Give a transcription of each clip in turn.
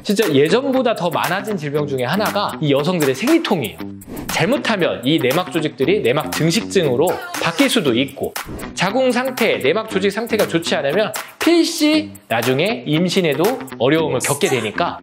진짜 예전보다 더 많아진 질병 중에 하나가 이 여성들의 생리통이에요. 잘못하면 이 내막 조직들이 내막 증식증으로 바뀔 수도 있고, 자궁 상태, 내막 조직 상태가 좋지 않으면 필시 나중에 임신에도 어려움을 겪게 되니까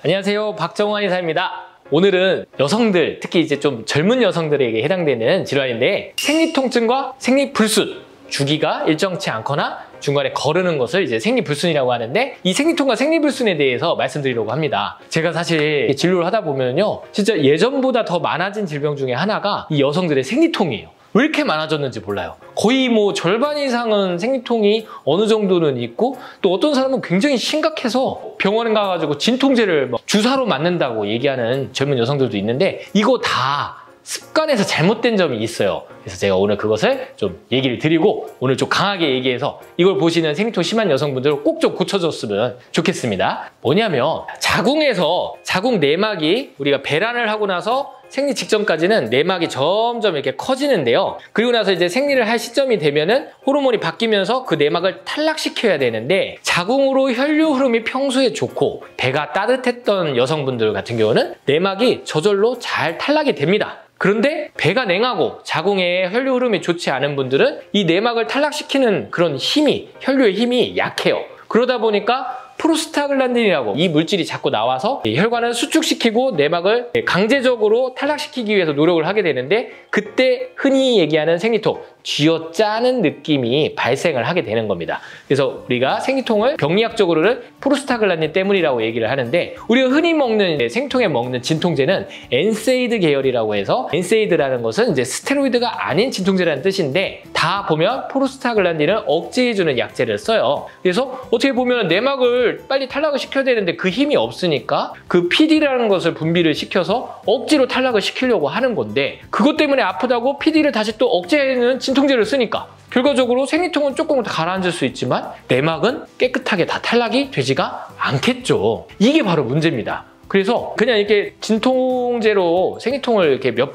안녕하세요, 박정환 의사입니다. 오늘은 여성들, 특히 이제 좀 젊은 여성들에게 해당되는 질환인데, 생리통증과 생리불순, 주기가 일정치 않거나 중간에 거르는 것을 이제 생리불순이라고 하는데, 이 생리통과 생리불순에 대해서 말씀드리려고 합니다. 제가 사실 진료를 하다 보면요, 진짜 예전보다 더 많아진 질병 중에 하나가 이 여성들의 생리통이에요. 왜 이렇게 많아졌는지 몰라요. 거의 뭐 절반 이상은 생리통이 어느 정도는 있고, 또 어떤 사람은 굉장히 심각해서 병원에 가가지고 진통제를 주사로 맞는다고 얘기하는 젊은 여성들도 있는데, 이거 다 습관에서 잘못된 점이 있어요. 그래서 제가 오늘 그것을 좀 얘기를 드리고, 오늘 좀 강하게 얘기해서 이걸 보시는 생리통 심한 여성분들 꼭 좀 고쳐줬으면 좋겠습니다. 뭐냐면, 자궁에서 자궁 내막이 우리가 배란을 하고 나서 생리 직전까지는 내막이 점점 이렇게 커지는데요. 그리고 나서 이제 생리를 할 시점이 되면은 호르몬이 바뀌면서 그 내막을 탈락시켜야 되는데, 자궁으로 혈류 흐름이 평소에 좋고 배가 따뜻했던 여성분들 같은 경우는 내막이 저절로 잘 탈락이 됩니다. 그런데 배가 냉하고 자궁에 혈류 흐름이 좋지 않은 분들은 이 내막을 탈락시키는 그런 힘이, 혈류의 힘이 약해요. 그러다 보니까 프로스타글란딘이라고 이 물질이 자꾸 나와서 혈관을 수축시키고 내막을 강제적으로 탈락시키기 위해서 노력을 하게 되는데, 그때 흔히 얘기하는 생리통, 쥐어짜는 느낌이 발생을 하게 되는 겁니다. 그래서 우리가 생리통을 병리학적으로는 프로스타글란딘 때문이라고 얘기를 하는데, 우리가 흔히 먹는 생리통에 먹는 진통제는 엔세이드 계열이라고 해서, 엔세이드라는 것은 이제 스테로이드가 아닌 진통제라는 뜻인데, 다 보면 프로스타글란딘을 억제해주는 약제를 써요. 그래서 어떻게 보면 내막을 빨리 탈락을 시켜야 되는데 그 힘이 없으니까 그 PD라는 것을 분비를 시켜서 억지로 탈락을 시키려고 하는 건데, 그것 때문에 아프다고 PD를 다시 또 억제하는 진통제를 쓰니까 결과적으로 생리통은 조금 더 가라앉을 수 있지만 내막은 깨끗하게 다 탈락이 되지가 않겠죠. 이게 바로 문제입니다. 그래서 그냥 이렇게 진통제로 생리통을 이렇게 몇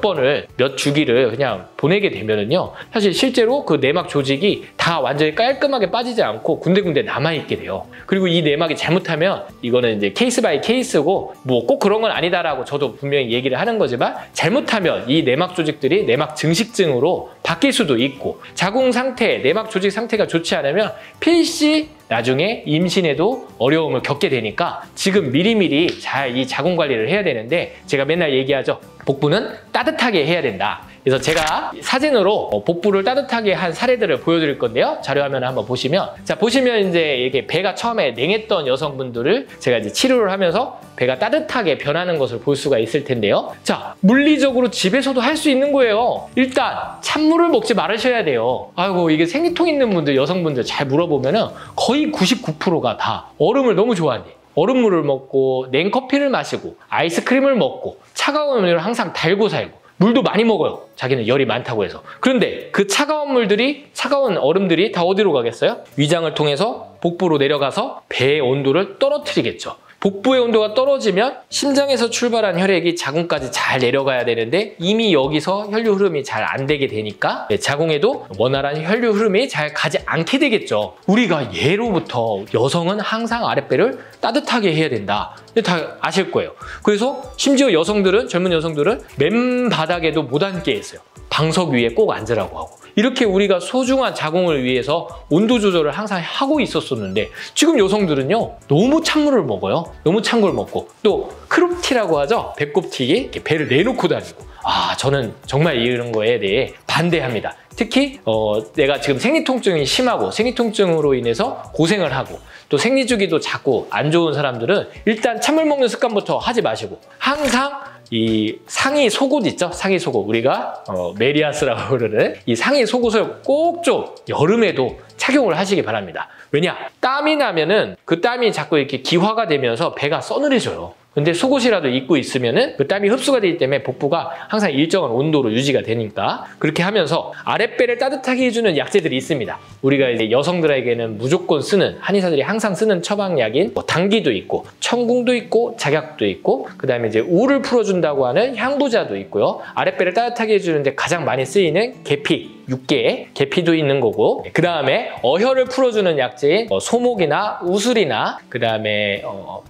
주기를 그냥 보내게 되면은요, 사실 실제로 그 내막 조직이 다 완전히 깔끔하게 빠지지 않고 군데군데 남아있게 돼요. 그리고 이 내막이 잘못하면, 이거는 이제 케이스 바이 케이스고 뭐 꼭 그런 건 아니다라고 저도 분명히 얘기를 하는 거지만, 잘못하면 이 내막 조직들이 내막 증식증으로 바뀔 수도 있고, 자궁 상태, 내막 조직 상태가 좋지 않으면 필시 나중에 임신에도 어려움을 겪게 되니까 지금 미리미리 잘 이 자궁 관리를 해야 되는데, 제가 맨날 얘기하죠. 복부는 따뜻하게 해야 된다. 그래서 제가 사진으로 복부를 따뜻하게 한 사례들을 보여드릴 건데요. 자료화면을 한번 보시면, 자, 보시면 이제 이렇게 배가 처음에 냉했던 여성분들을 제가 이제 치료를 하면서 배가 따뜻하게 변하는 것을 볼 수가 있을 텐데요. 자, 물리적으로 집에서도 할 수 있는 거예요. 일단 찬물을 먹지 말으셔야 돼요. 아이고, 이게 생리통 있는 분들, 여성분들 잘 물어보면은 거의 99%가 다 얼음을 너무 좋아한대. 얼음물을 먹고 냉커피를 마시고 아이스크림을 먹고 차가운 음료를 항상 달고 살고, 물도 많이 먹어요. 자기는 열이 많다고 해서. 그런데 그 차가운 물들이, 차가운 얼음들이 다 어디로 가겠어요? 위장을 통해서 복부로 내려가서 배의 온도를 떨어뜨리겠죠. 복부의 온도가 떨어지면 심장에서 출발한 혈액이 자궁까지 잘 내려가야 되는데, 이미 여기서 혈류 흐름이 잘 안 되게 되니까 자궁에도 원활한 혈류 흐름이 잘 가지 않게 되겠죠. 우리가 예로부터 여성은 항상 아랫배를 따뜻하게 해야 된다. 다 아실 거예요. 그래서 심지어 여성들은, 젊은 여성들은 맨바닥에도 못 앉게 했어요. 방석 위에 꼭 앉으라고 하고. 이렇게 우리가 소중한 자궁을 위해서 온도 조절을 항상 하고 있었었는데, 지금 여성들은요, 너무 찬물을 먹어요. 너무 찬 걸 먹고, 또 크롭티라고 하죠. 배꼽튀기, 이렇게 배를 내놓고 다니고. 저는 정말 이런 거에 대해 반대합니다. 특히 내가 지금 생리통증이 심하고 생리통증으로 인해서 고생을 하고, 또 생리주기도 자꾸 안 좋은 사람들은 일단 찬물 먹는 습관부터 하지 마시고, 항상 이 상의 속옷 있죠? 상의 속옷. 우리가 메리아스라고 그러는 이 상의 속옷을 꼭 좀 여름에도 착용을 하시기 바랍니다. 왜냐? 땀이 나면은 그 땀이 자꾸 이렇게 기화가 되면서 배가 서늘해져요. 근데 속옷이라도 입고 있으면은 그 땀이 흡수가 되기 때문에 복부가 항상 일정한 온도로 유지가 되니까 그렇게 하면서 아랫배를 따뜻하게 해주는 약재들이 있습니다. 우리가 이제 여성들에게는 무조건 쓰는, 한의사들이 항상 쓰는 처방약인 당귀도 있고 청궁도 있고 작약도 있고 그다음에 이제 우를 풀어준다고 하는 향부자도 있고요. 아랫배를 따뜻하게 해주는데 가장 많이 쓰이는 계피, 육개, 계피도 있는 거고 그 다음에 어혈을 풀어주는 약재인 소목이나 우술이나 그 다음에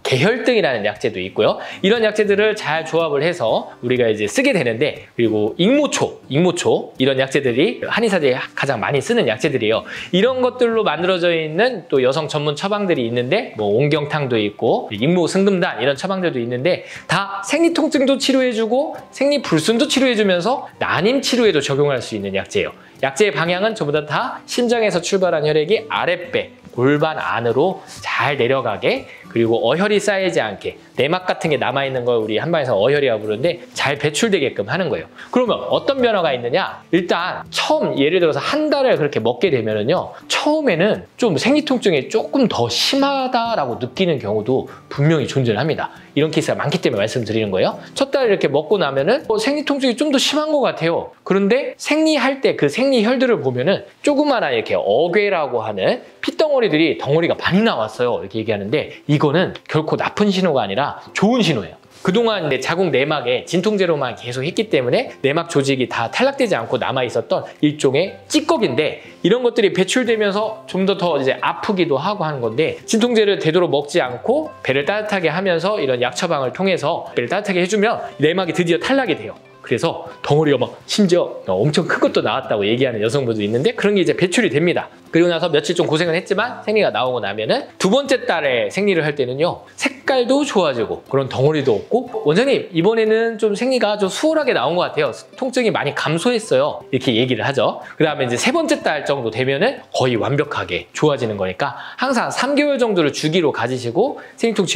계혈등이라는 약재도 있고요. 이런 약재들을 잘 조합을 해서 우리가 이제 쓰게 되는데 그리고 익모초 이런 약재들이 한의사들이 가장 많이 쓰는 약재들이에요. 이런 것들로 만들어져 있는 또 여성 전문 처방들이 있는데 뭐 옹경탕도 있고 익모승금단 이런 처방들도 있는데 다 생리통증도 치료해주고 생리불순도 치료해주면서 난임 치료에도 적용할 수 있는 약재예요. 약재의 방향은 전부 다 심장에서 출발한 혈액이 아랫배, 골반 안으로 잘 내려가게 그리고 어혈이 쌓이지 않게 내막 같은 게 남아있는 걸 우리 한방에서 어혈이라고 부르는데 잘 배출되게끔 하는 거예요. 그러면 어떤 변화가 있느냐? 일단 처음 예를 들어서 한 달을 그렇게 먹게 되면은요 처음에는 좀 생리통증이 조금 더 심하다라고 느끼는 경우도 분명히 존재를 합니다. 이런 케이스가 많기 때문에 말씀드리는 거예요. 첫 달 이렇게 먹고 나면은 생리통증이 좀 더 심한 것 같아요. 그런데 생리할 때 그 생리혈들을 보면은 조그마한 이렇게 어괴라고 하는 핏덩어리들이 덩어리가 많이 나왔어요. 이렇게 얘기하는데 이거는 결코 나쁜 신호가 아니라 좋은 신호예요. 그동안 자궁 내막에 진통제로만 계속 했기 때문에 내막 조직이 다 탈락되지 않고 남아있었던 일종의 찌꺼기인데 이런 것들이 배출되면서 좀 더 이제 아프기도 하고 하는 건데 진통제를 되도록 먹지 않고 배를 따뜻하게 하면서 이런 약 처방을 통해서 배를 따뜻하게 해주면 내막이 드디어 탈락이 돼요. 그래서 덩어리가 막 심지어 엄청 큰 것도 나왔다고 얘기하는 여성분도 있는데 그런 게 이제 배출이 됩니다. 그리고 나서 며칠 좀 고생을 했지만 생리가 나오고 나면은 두 번째 달에 생리를 할 때는요 색깔도 좋아지고 그런 덩어리도 없고 원장님 이번에는 좀 생리가 좀 수월하게 나온 것 같아요. 통증이 많이 감소했어요. 이렇게 얘기를 하죠. 그 다음에 이제 세 번째 달 정도 되면은 거의 완벽하게 좋아지는 거니까 항상 3개월 정도를 주기로 가지시고 생리통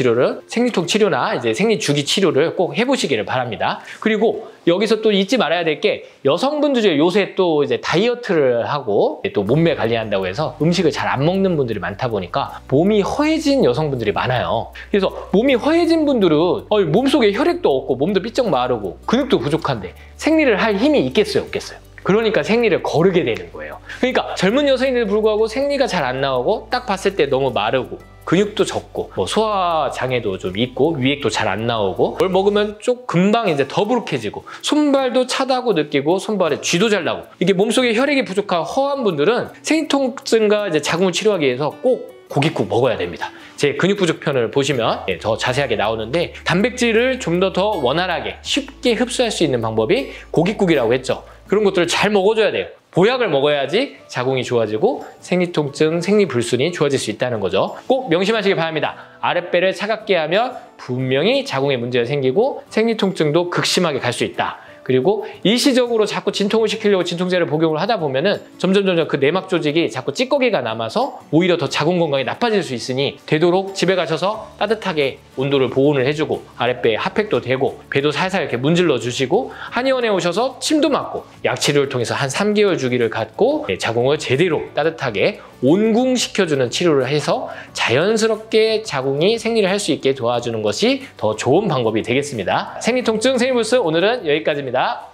치료나 이제 생리 주기 치료를 꼭 해보시기를 바랍니다. 그리고 여기서 또 잊지 말아야 될 게 여성분들 중에 요새 또 이제 다이어트를 하고 또 몸매 관리한다고 해서 음식을 잘 안 먹는 분들이 많다 보니까 몸이 허해진 여성분들이 많아요. 그래서 몸이 허해진 분들은 몸속에 혈액도 없고 몸도 삐쩍 마르고 근육도 부족한데 생리를 할 힘이 있겠어요, 없겠어요? 그러니까 생리를 거르게 되는 거예요. 그러니까 젊은 여성인데도 불구하고 생리가 잘 안 나오고 딱 봤을 때 너무 마르고 근육도 적고 소화장애도 좀 있고 위액도 잘 안 나오고 뭘 먹으면 좀 금방 이제 더부룩해지고 손발도 차다고 느끼고 손발에 쥐도 잘 나고 이게 몸속에 혈액이 부족한 허한 분들은 생리통증과 이제 자궁을 치료하기 위해서 꼭 고깃국 먹어야 됩니다. 제 근육 부족 편을 보시면 더 자세하게 나오는데 단백질을 좀 더 원활하게 쉽게 흡수할 수 있는 방법이 고깃국이라고 했죠. 그런 것들을 잘 먹어줘야 돼요. 보약을 먹어야지 자궁이 좋아지고 생리통증, 생리불순이 좋아질 수 있다는 거죠. 꼭 명심하시기 바랍니다. 아랫배를 차갑게 하면 분명히 자궁에 문제가 생기고 생리통증도 극심하게 갈 수 있다. 그리고 일시적으로 자꾸 진통을 시키려고 진통제를 복용을 하다 보면은 점점 그 내막 조직이 자꾸 찌꺼기가 남아서 오히려 더 자궁 건강이 나빠질 수 있으니 되도록 집에 가셔서 따뜻하게 온도를 보온을 해주고 아랫배에 핫팩도 대고 배도 살살 이렇게 문질러 주시고 한의원에 오셔서 침도 맞고 약치료를 통해서 한 3개월 주기를 갖고 자궁을 제대로 따뜻하게 온궁시켜주는 치료를 해서 자연스럽게 자궁이 생리를 할 수 있게 도와주는 것이 더 좋은 방법이 되겠습니다. 생리통증, 생리불순 오늘은 여기까지입니다.